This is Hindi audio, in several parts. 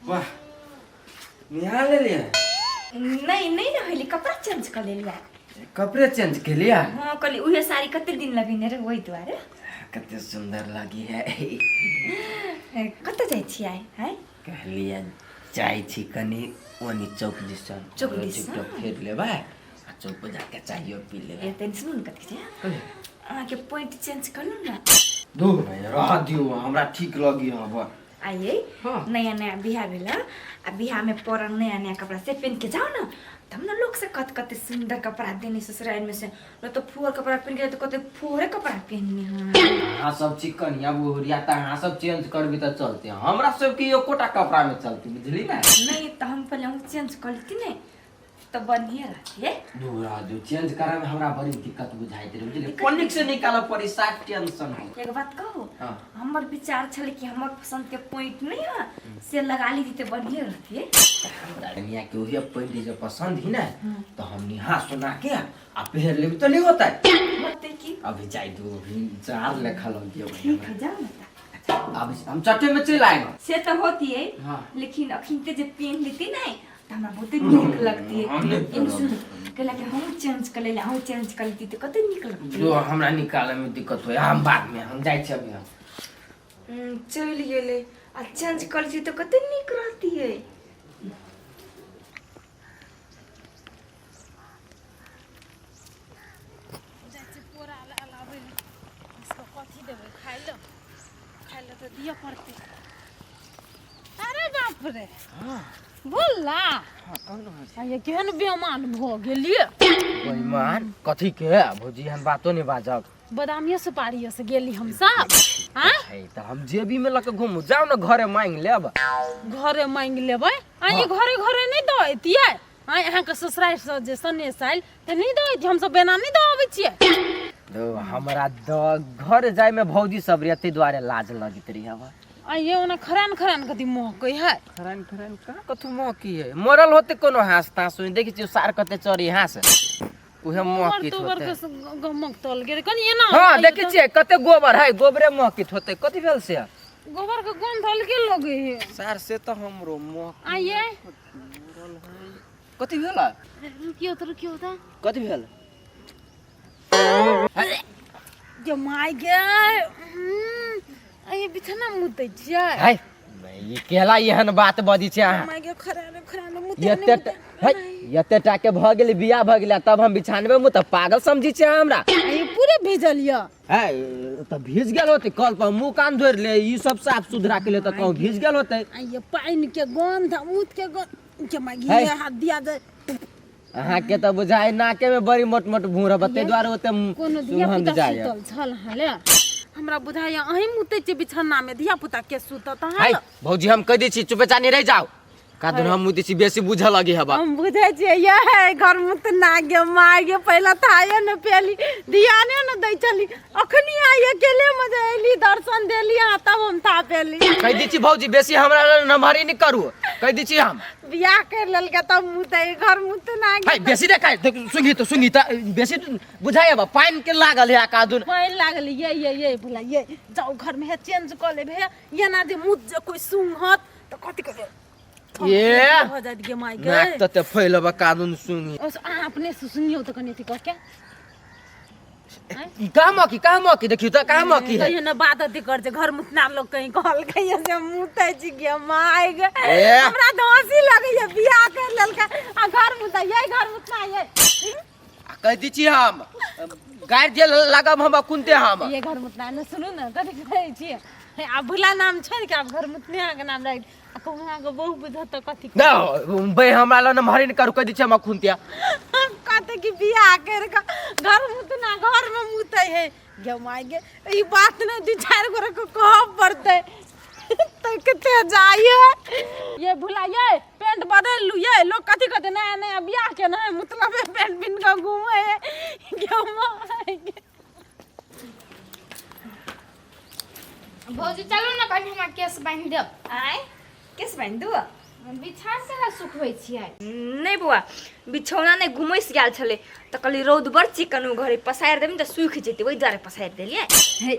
वाह निहाल ले लिया नहीं नहीं ना होली कपड़ा चेंज कर ले लिया कपड़े चेंज के लिया हां कली उहे साड़ी कते दिन लगिने रे वही द्वारे कते सुंदर लगी है कते जाय छी आइ है कहलिया जाय छी कनी ओनी चौक दिसन चौक दिसन? फेर लेबा आ चौक पर जाके चाहिए पी लेबा ए तेन सुन कते छै आ के पॉइंट चेंज कर लो ना दो रह दियो हमरा ठीक लगी अब आइए हाँ। नया नया बिहा भेला आ बिहा में पर नया नया कपड़ा से पहन के जाओ ना तब ना लोग से कते सुंदर कपड़ा देने ससुराल में से न तो फुअर कपड़ा पहन के तो कते फुअरे कपड़ा पहनने हां हाँ सब चिकन या बुहरिया ता हाँ सब चेंज करबी त चलते हमरा सब की एकोटा कपड़ा में चलती बुझली ना नहीं तो हम पहले हम चेंज कर लेती ने तो बढ़िया रहती दूरा दो चेंज करे में हमरा बड़ी दिक्कत बुझाइत रहे बुझली पनिक से निकाल पड़ी साफ टेंशन हो एक बात कहो हां हमर विचार छले कि हमर पसंद के पॉइंट नहीं है से लगा ली तो बढ़िया रहती हमरा दुनिया के ओहे पहले जो पसंद ही ना तो हम निहा सुना के आ पहन लेब तो नहीं होता होते कि अभी जाई दो अभी चार लेखा लग गयो ठीक है जाओ ना अब हम चट्टे में चल आएगा से तो होती है हाँ। लेकिन अखिन के जब पहन लेती ना तो हमरा बहुत नीक लगती है इन सुन कहला कि हम चेंज कर ले हम चेंज कर लेती तो कते नीक लगती जो हमरा निकाले में दिक्कत होय हम बाद में हम जाई छी अभी हम चल गेले आ चेंज कर लेती तो कते नीक रहती है अरे बाप रे बोल ना ये केहन बेमान भ गेलिए बेईमान कथी के भौजी हम बातो नहीं बाजब बदामिया सुपारी से गेली हम सब हां है त हम जेबी में लके घूमू जाओ ना घरे मांग लेब घरे मांग लेबै आ ये घरे घरे नहीं दैतिए हां यहाँ के ससुराल से जे सने साल त नहीं दैति हम सब बेना नहीं दबै छिए दो हमरा घर जाय में भौजी सब रहते द्वारे लाज लगित रही हवा आ ये ओना खरान खरान कति महकै है खरान खरान का कथु मोह की है मरल होते कोनो हास तास देखि छी सार कते चरी हास उहे मोह की तोबर होते के गमक तल गेल कनी एना हां देखि छी कते गोबर है गोबरे मोह की होते कथि भेल से गोबर के गंध अलगे लगे है सार से तो हमरो मोह आइए कथि भेल रुकियो त कथि भेल जे माय गे अये बिछना मुतै छियै है ये केला एहन बात बदी छै अहाँ माय गे खराने खराने मुतै यते टाके भ गेल बियाह भ गेल तब हम बिछानबे मु त पागल समझी छै हमरा ये पूरे भेजल य है त भीज गेल होते कल पर मुंह कान धोर ले ई सब साफ सुथरा के ले त कहूं भीज गेल होते ये पानी के गंध मुत के गंध के माय गे हाथ दिया दे अहाँ के त बुझाई नाके में बड़ी मोट मोट भूर बते द्वारे होते कोनो दिया सुगंध पुता जाय सुतल छल हले हमरा बुझाय अही मुतै छै बिछना में दिया पुता के सुतत है भौजी हम कह दै छी चुपे चानी रह जाओ कादन हम मुदै छी बेसी बुझ लगी हबा हम बुझै छियै ये घर मुत ना गे माय गे पहला थाये न पेली ध्याने न दै छली अखनी आई अकेले मजे एली दर्शन देली आ तब हम था पेली कह दै छी भौजी बेसी हमरा नमहरी नहीं करू कह दै छी हम बियाह कर लेल के तब मुतै घर मुत ना गे है बेसी देखाय सुंगी त बेसी बुझाय हबा पानी के लागल है कादन पानी लागल ये भला ये जाओ घर में है चेंज कर ले भे ये ना जे मुत जे कोई सुंघत त कथि करे ये हो जात गे माय गे नाक त फैलबा कादन सुंगी ओस आ अपने से सुनियो त कने थी कर के कहाँ मौकी देखियो त कहाँ मौकी है ये ना बात अथी कर जे घर मुतना लोग कहीं कहल कहिए से मुतै छी गे माय गे ए। हमरा तो हंसी लगे ये बियाह कर लेल के आ घर मुता ये घर मुतना ये कह दी छी हम गाड़ जे लगब हम कुनते हम ये घर मुतना न सुनु न कथि कहै छी आ भुला नाम छै के आप घर मुतने के नाम राख आ कहूं के बहु बुझत त कथि ना बे हमरा ला नमहरी नहीं करू कह दी छी हम कुनते कहते कि बियाह कर के घर मुतना घर में मुतै है गे माय गे ई बात न दू चार गोरे को कह पड़ते तो कते जाइए ये भुला ये पेंट बदल लू ये लोग कथि कहते नया नया बियाह के ना मतलब पेंट बिन के घूमे है गे माय गे भौजी चलू ना कहीं हमरा केस बांध देब आय केस बांध दू बिछार से ना सुखबै छियै नहीं बुआ बिछौना नहीं घुमैस गेल छले त कहली रौद बड़ चिकन घरे पसार देम त सुख जेते ओइ द्वारे पसार देलिए हे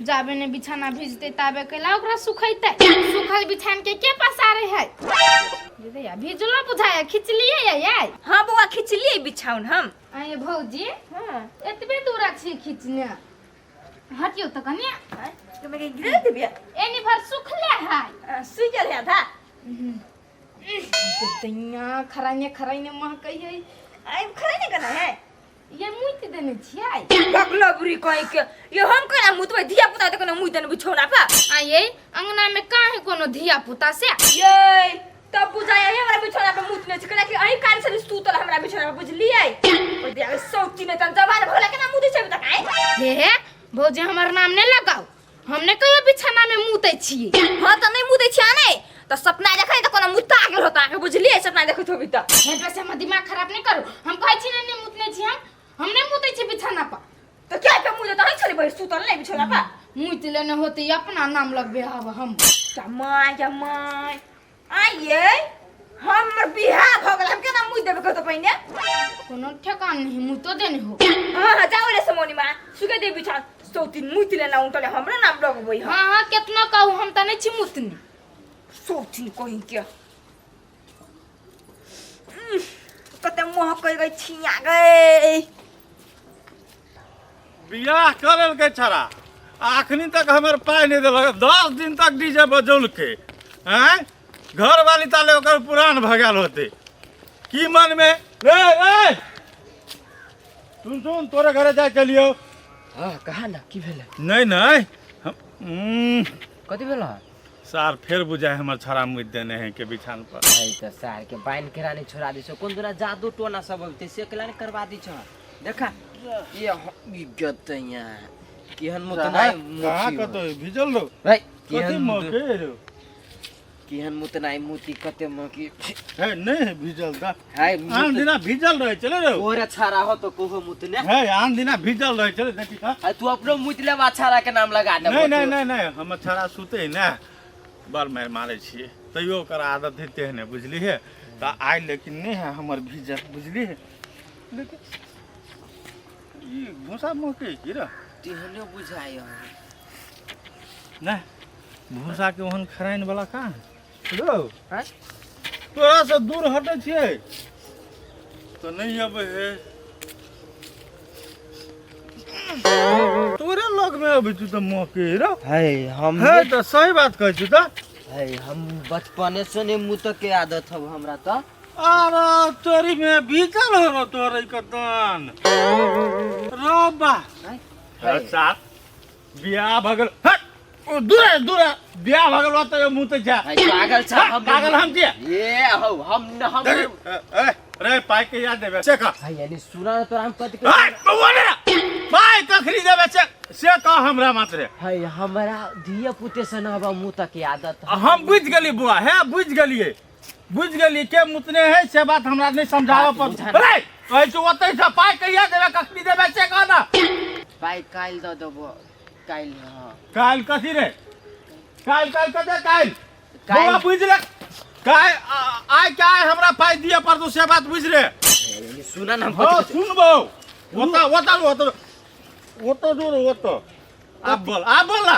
जाबे ने बिछाना भेजते ताबे केला ओकरा सुखैते सुखल बिछान के पसारे है दे या भेजला बुझाया खींच लिए या हाँ बउआ खींच लिए बिछाउन हम। आये भौजी हां एतबे दूरा छी खींचने हटियो त कनिया तो मैं गिरा दे बिया एनी भर सुखले है सुजल है था दैया खराइने महकै है आई खरे नहीं करना है ये मुइत देने छियै बगला बुरी कहीं के ये हम करा मुतबे धिया पुता त कोनो मुइत देने बिछौना पा आये अंगना में काहे कोनो धिया पुता से ये तब बुझाया है हमरा बिछौना पे मुतने छ कना कि अही कान से सुतल हमरा बिछौना पे बुझलिए ओ दिया सौती ने तन जवान भोला के ना मुदे छै त काहे हे भौजी हमर नाम ने लगाओ हमने कहियो बिछाना में मुतै छियै हां त नहीं मुदे छिया नहीं तो सपना देखै त कोनो मुत्ता गेल होता के बुझलिए सपना देखै होबी त हेड से हम दिमाग खराब नहीं करू हम कहै छी नहीं मुतने छी हम नहीं मुतै छी बिछाना पर तो क्या पे मुझे तो नहीं चली भाई सुतल नहीं बिछौना पा मुइत लेने होते अपना नाम लगबे हब हम जमाय आइए हमर बियाह भ गेल हम केना मुइ देबे कतो पहिने कोनो ठेकान नहीं मुतो देने हो हां जाओ रे समोनी मा सुके दे बिछा सौतीन मुइत लेना उनटले हमरा नाम लगबै हां हां केतना कहू हम त नहीं छी मुतनी सौतीन कहीं के कते मोह कइ गई छिया गई बियाह करल के छरा आखनी तक हमर पाई नहीं देलक 10 दिन तक डीजे बजौल के हैं घर वाली ताले ओकर पुरान भगाल होते की मन में रे रे सुन तोरे घरे जाय चलियो हां कहा ना की भेले नहीं नहीं कथि भेल सार फिर बुझाए हमर छरा मुद देने हैं के बिछान पर भाई त सार के बाइन केरानी छोड़ा दी छ कोन दूरा जादू टोना सब होते से केला ने करवा दी छ देखा ये इज्जत यहाँ केहन मुत नहीं कहां कतो भिजल रो भाई कथि मौके रो केहन मुत नहीं मुती कते मकी है नहीं भिजल दा हाय आन दिना भिजल रहे चले रो ओरे छारा हो तो कोहो मुतने है आन दिना भिजल रहे चले देखी का हाय तू अपनो मुतले बाछारा के नाम लगा दे नहीं हम छाड़ा सुते ना बार मार मारे छिए तैयो ओकर आदत है तेहने बुझली है त आइ लेकिन नहीं है हमर भिजल बुझली है लेकिन ई भूसा मके की रे तेहने बुझाय ना भूसा के ओहन खराइन वाला का लो हां तोरा से दूर हटे छिए तो नहीं अब है तोरे लग में अभी तू तो मके रे हाय हम है तो सही बात कहै छी त हाय हम बचपने से ने मुत के आदत हो हमरा त अरे तोरी में भीतर हो तोरे कतन रोबा अच्छा बियाह भगल हट ओ दूर बियाह भगल त मुंह त जा हाय पागल छ हम पागल हम के ये हो हम ए रे पाई के याद देबे से का हाय यानी सुना तो हम कत के हाय बवले पाई कखरी देबे से का हमरा मात्र हाय हमरा धिया पुते से न बा मुत के आदत हम बुझ गेली बुआ है बुझ गेली के मुतने है से बात हमरा नहीं समझावा पर रे कहै छु ओतै से पाई के याद देबे कखरी देबे से का ना पाई काल द देबो काल हां काल कथी रे काल कते काल बुआ बुझ ले काय आय काय हमरा पाई दिए पर तू से बात बुझ रे यानी सुना ना हां सुनबो ओतो दूर अब बोल ना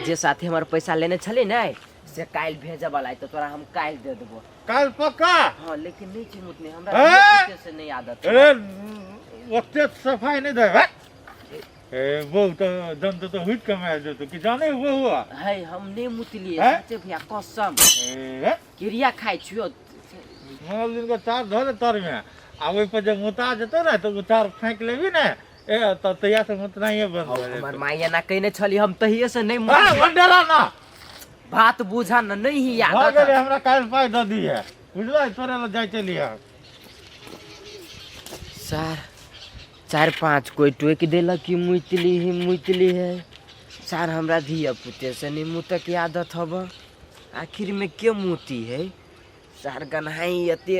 जे साथे हमर पैसा लेने छले नै से काल भेजे वाला तो तोरा हम काल दे देबो काल पक्का हां लेकिन नहीं चिमुत नहीं हमरा से नहीं आदत अरे ओते सफाई नहीं दे ए वो तो दंत तो हुट कमा जो तो कि जाने वो हुआ है हम नहीं मुतलिए सच्चे भैया कसम ए क्रिया खाइ छियो मोल दिन का चार धरे तर में आवे पर जब मुता जतो ना तो चार फेंक लेबी ना ए तो तैया से मुतना ही बंद हमर माया ना कहने छली हम तहिए से नहीं हां वंडरा ना बात बुझा न नहीं ही हो आदत गेले हमरा काल पाई द दी है बुझला तोरे ल जाय चलिया सर 4-5 कोई टोक देला कि मुतली है सर हमरा धिया पुते से नहीं मुत के आदत हब आखिर में के मुती है सर गनहाई अते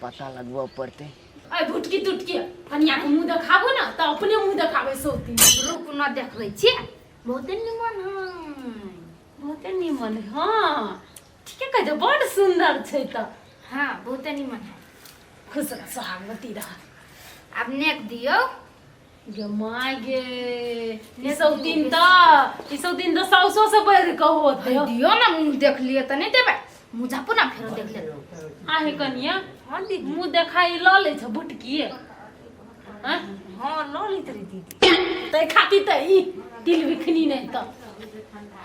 पता लगवा पड़ते अय भुटकी टुटकी कनिया के मुंह देखाबो ना त अपने मुंह देखाबे सोती रुक न देखबै छी बहुते निमन हां ठीके कह दे बड़ सुंदर छै त हां बहुते निमन है खुश रह सुहागवती रह अब नेक दियो गे माय गे ई सब दिन तो साउसो से बढ़ के होते हो। दियो ना मुंह देख लिए त नहीं देबे मुझापो ना फेरो देख ले आहे कनिया हां दीदी मुंह देखाई ल ले छ बुटकी हैं हां लो ली तरी दीदी तै खाती त ई तिल बिखनी नहीं त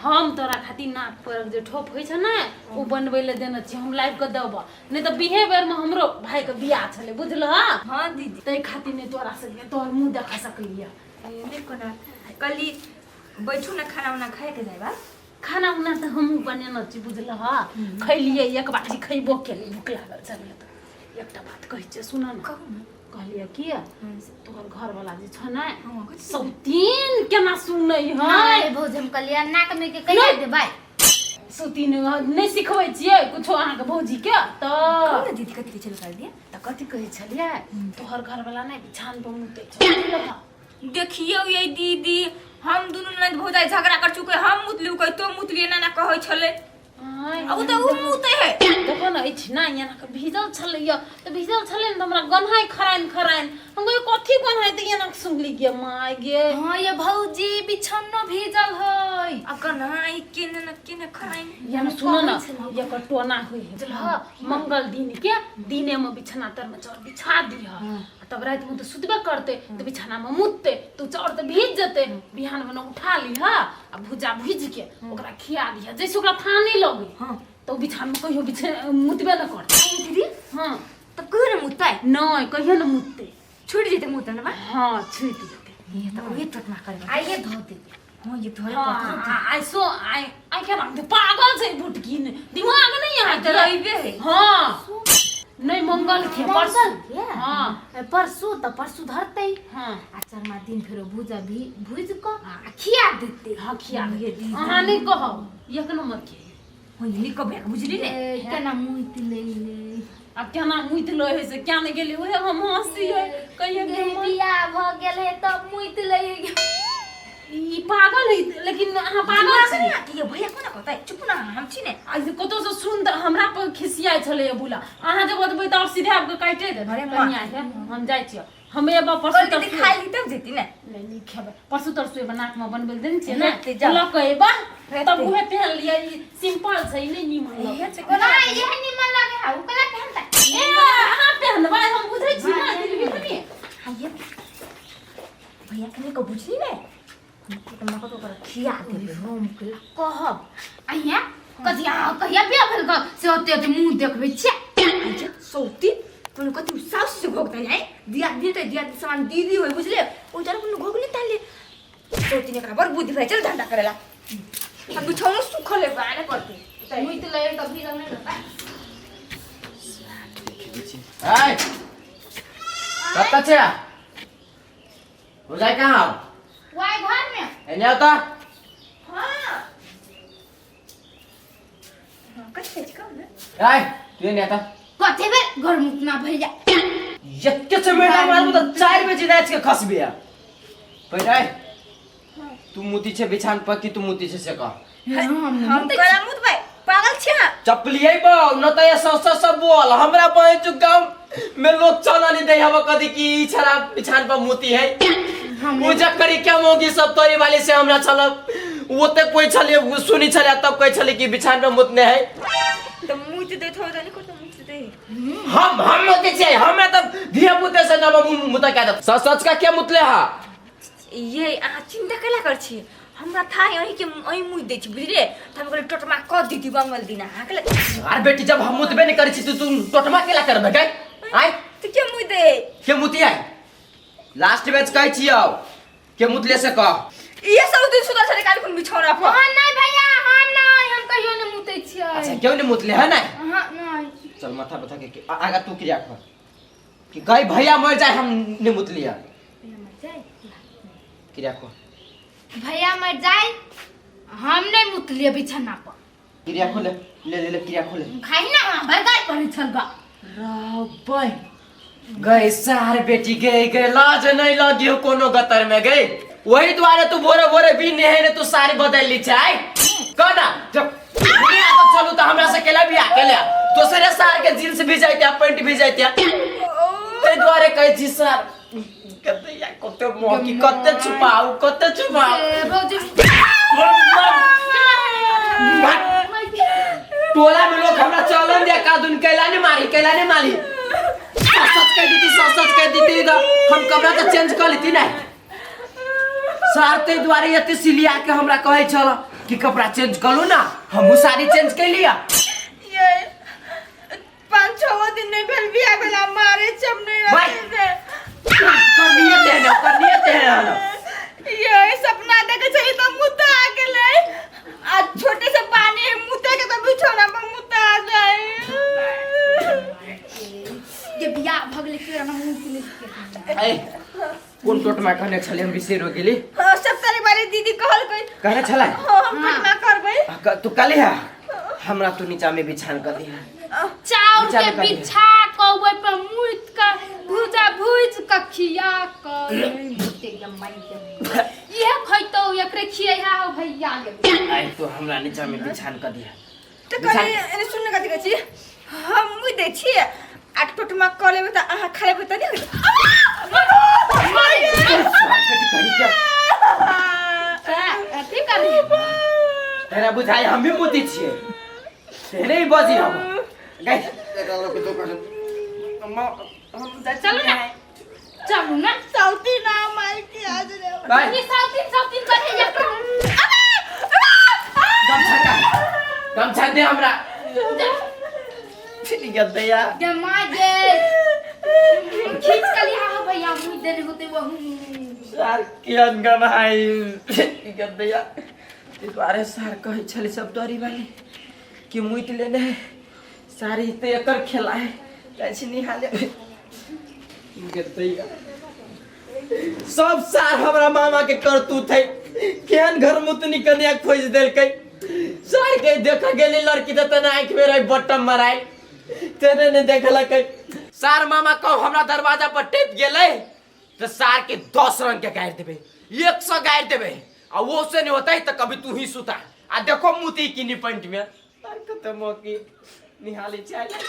हम तोरा खाती नाक पर जे ठोप होई छ ना उ बनबै ले देना छी हम लाइव के देब नहीं त बिहे बेर में हमरो भाई के बियाह छले बुझल हां दीदी तै खाती नहीं तोरा से तोर मुंह देखा सकलिया देखो ना कली बैठू ना खाना उना खाए के जाइबा खाना उना त हम बनेना छी बुझल खैलिए एक बाटी खैबो केली भूख लागल छले त एकटा बात कहै छै सुन न कहलिए कि तोहर घर वाला जे छ ना सब दिन केना सुनै है हां भौजी हम कलिया नाक में के कहिया देबै सुतीन नहीं सिखबै छियै कुछो अहाँ के भौजी के त कौन दीदी कथि के चल कर दिया त कथि कहै छलिए तोहर घर वाला नहीं बिछान पर मुते छ देखियो ये दीदी हम दोनों ननद भौजाई झगड़ा कर चुके हम मुतलू कह तो मुतलिए ना कहै छले अब तो उ मुते है देखो ना इतना यहाँ के भीजल छले त भीजल छले न हमरा गन्हाई खराइन हम कहियो कथि गन्हाई त यहाँ सुनली गे माय गे हां ये भौजी बिछन्नो भीजल है अकर ना ई केने खराइन यहाँ सुनो ना ये कटोना हुई है बुझल मंगल दिन के दिने में बिछना तर में चौर बिछा दिया तब रात में तो सुतबे करते तो बिछाना में मुतते तो चौर तो भीज जते बिहान में उठा लिहा आ भुजा भुज के ओकरा खिया दिया जैसे ओकरा थाने लगे हां तो बिछान में कहियो मुतबे न करते दीदी हां तब कहियो ना मुतै नहीं कहियो न मुतते छूट जेते मुतन बा हां छूट देते ये तो ये टटमा करे आइए धो दे हां ये धोरे हाँ आई क्या नाम पागल से बुटकी ने दिमाग नहीं आई तो आता रहिबे है हाँ नहीं मंगल थे मंगल परसों हाँ परसों धरते हाँ आ चरमा दिन फेरो भुजा भी भुज को आ खिया देते हाँ खिया ये दी हाँ नहीं कहो एक नंबर के हां ये कबे बुझली ने केना मुइत ले ले अब क्या नाम मुइत लो है से क्या नहीं गेली ओहे हम हंसी है कहिए गे बियाह भ गेल है त मुइत ले ई पागल है लेकिन हाँ पागल से है कि ये भैया कोना कहता है चुप ना हम छी ने आज कतो से सुन हमरा पर खिसिया छले ये बुला अहाँ जब बतबै त और सीधे आपके काटे दे अरे कनिया है हम जाय छियै हमे अब परसों और दीदी खाई ली तब जेती ने नहीं खेबे परसों तरसों बनाक में बनबल देन छै ना हेते जा। लकए बा हेते। तब उहे पहन लिया सिंपल छै नहीं निमन लगे ना ये निमन लगे है ओकला पहनता ए अहाँ पहनबा हम बुझै छी ना दिल बिखनी हां ये भैया कने को बुझली ने हम तो मको तो खिया देबे हम के कहब आइया कहिया बियाह भेल ग से ओते मुंह देखबै छै अच्छा सौती कोनो कति साउस से भोगता नहीं दिया सामान दीदी होय बुझले ओ जरा कोनो घोग नहीं ताले सौती ने करा बर बुद्धि भाई चल धंधा करेला अब बिछौनो सुखले बाने करते मुइत ले त भीजल नहीं रहता हाय कब तक छे हो जाए कहाँ वाई घर में एने आता हां कच्चे का ना हाय तू एने आता कथे बे घर मुतना भैया यक्के से मेरा मारू तो 4 बजे नाच के खस बिया पहिराय तू मुती छे बिछान पर कि तू मुती छे से का हम करा मुत भाई पागल छे चपलिए बा न त ये सब बोल हमरा पाए चु गांव में लोग चला नहीं दे हवा कदी की छरा बिछान पर मुती है पूजा करी क्या मोगी सब तोरी वाली से हमरा चल वो ते कोई छले सुनी छले तब कोई छले कि बिछान पर मुतने है तो मुत दे थो जाने को तो मुत दे हम मुते छे हमरा तब धिया पुते से न मुता क्या सच सच का क्या मुतले हा ये आ चिंता कला कर छी हमरा था यही के ओई मुत दे छी बुझले हम करे टटमा क दीदी बंगल दिना हाकले यार बेटी जब हम मुतबे नहीं करी छी तू टोटमा केला करबे गई आय तू के मुत दे के मुती है लास्ट बेच कहै छियौ के मुतले से कह ये सब दिन सुधा से निकाल कुन बिछौना पर हां नहीं भैया हां नहीं हम कहियो नहीं मुतै छियै अच्छा क्यों नहीं मुतले है ना हां नहीं चल माथा बता के आगा तू क्रिया कर कि गई भैया मर जाए हम नहीं मुतलिया क्रिया कर भैया मर जाए हम नहीं मुतलिए बिछना पर क्रिया खोले ले क्रिया खोले खाई ना बरगार पड़े छल ग राबै गई सार बेटी गई लाज नहीं लगियो कोनो गतर में गई वही द्वारे तू भोरे भी नहीं तू सारी बदल ली चाहे कना जब दुनिया तो चलू तो हमरा से केला भी अकेले दूसरे सार के जींस भी जाइते पैंट भी जाइते ते द्वारे कह छी सर कते या कते मोकी कते छुपाऊ ए, भौजी टोला में लोग हमरा चलन दे का दुन कैला ने मारी सच कह दी तो हम कपड़ा तो चेंज कर लेती ना सारते द्वारे एते सिलिया के हमरा कहे चल कि कपड़ा चेंज करू ना हमहू साड़ी चेंज कर लिया ये 5-6 दिन नहीं भेल बिया भेला मारे चम नहीं रहते कर लिए ना ये सपना देखे छली तो मुद्दा आ गेले आज छोटे से पानी है मुद्दा के तो बिछौना पर मुद्दा आ जाए ये बिया भगले के ना मुंह के ए कोन टोट में कहने छले हम बिसेर हो गेली हां सब तारी बारी दीदी कहल कोई कहने छले हम पटना करबै तू काले है हमरा तू नीचा में बिछान कर दी चाउर के बिछा कौवे पर मुइत का भुजा भुज का खिया कर मुते जमाई के ये खइतो एकरे खिया हो भैया ले आई तो हमरा नीचा में बिछान कर दिया तो कनी एने सुनने कथि कहै छी हम मुइ दे छी आठ टोटमा क लेबै त अहाँ खा लेबै त अथी कर तेरा बुझाई हम भी मोती छिए तेरे ही बजी हम गाइस चलो ना चलो ना सौती ना माई के आज रे बाय ये साउथीन करे या गमछा दे हमरा ठीक है दया जमाई दे खींच के लिया हो भैया मुई देने होते वहू सार कियन गनाई ठीक है दया इस बारे सार कहे छले सब डरी वाली कि मुइत लेने है सारी ते एकर खेला है कैसे निहाले गतैया सब सार हमरा मामा के करतूत है केहन घर मुतनी कन्या खोज देलकै सार के देख गेली लड़की त तना आंख में रही बटम मराई तेने ने देखलकै सार मामा कहो हमरा दरवाजा पर टेप गेलै तो सार के 10 रंग के गाड़ देबे 100 गाड़ देबे आ वो से नहीं होता है तो कभी तू ही सुता आ देखो मुती की निपंट में सार खत्म हो की निहाली चाहिए